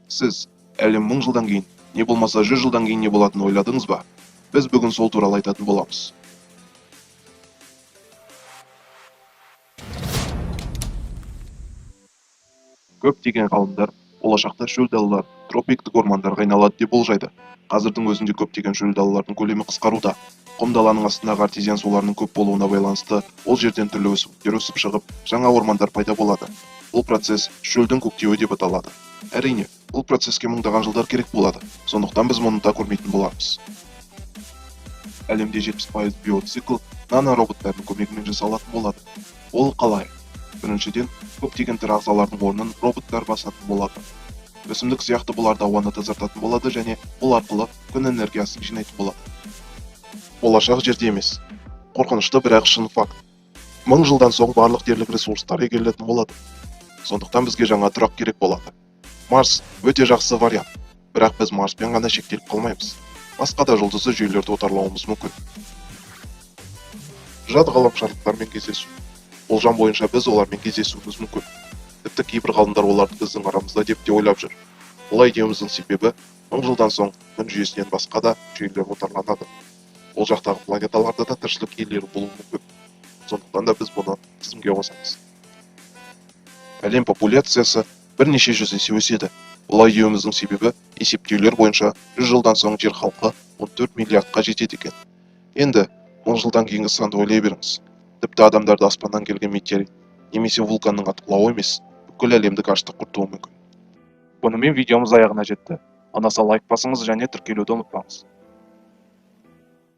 Сіз әлем 1000 жылдан кейін, не болмаса 100 жылдан кейін не болатынын ойладыңыз ба? Біз бүгін сол туралы айтатын боламыз. Көптеген ғалымдар болашақта шөл далалар тропиктік ормандарға айналады деп болжайды. Қазірдің өзінде көптеген шөл далалардың көлемі қысқаруда. Құм даланың астындағы артезиан суларының көп болуына байланысты, ол жерден түрлі өсімдіктер өсіп шығып, жаңа ормандар пайда болады. Бұл процесс шөлдің көктеуі деп аталады. Әрине, бұл процесске мыңдаған жылдар керек болады. Сондықтан біз мұны да көрмейтін боламыз. Әлемде 70% биоцикл нанороботтардың көмегімен жасалатын болады. Ол қалай? Біріншіден, көптеген тірі ағзалардың орнын роботтар басатын болады. Өсімдік сияқты бұларды ауаны тазартатын болады және бұл арқылы күн энергиясын жинайтын болады. Болашақ жерде емес. Қорқынышты бірақ шын факт. 1000 жылдан соң барлық дерлік ресурстар игерілетін болады. Сондықтан бізге жаңа тұрақ керек болады. Марс өте жақсы вариант, бірақ біз Марспен ғана шектеліп қалмаймыз. Басқа да жұлдызды жүйелерді отарлауымыз мүмкін. Жат ғаламшарлықтармен кездесу. Болжам бойынша біз олармен кездесуіміз мүмкін. Тіпті кейбір ғалымдар оларды біздің арамызда деп те ойлап жүр. Олай деуіміздің себебі 1000 жылдан соң күн жүйесінен басқа да жүйелер отарланады. Ол жақтағы планеталарда да тіршілік иелері болуы мүмкін. Сондықтан да біз бұны тізімге қосамыз. Әлем популяциясы бірнеше жүз есе өседі. Олай деуіміздің себебі есептеулер бойынша 100 жылдан соң жер халқы 14 миллиардқа жетеді екен. Енді 10 жылдан кейінгі санды ойлай беріңіз. Тіпті адамдарды аспаннан келген метеорит немесе вулканның атқылауы емес, бүкіл әлемдік аштық құртуы мүмкін. Бұнымен видеомыз аяғына жетті. Ұнаса лайк басыңыз және тіркелуді ұмытпаңыз.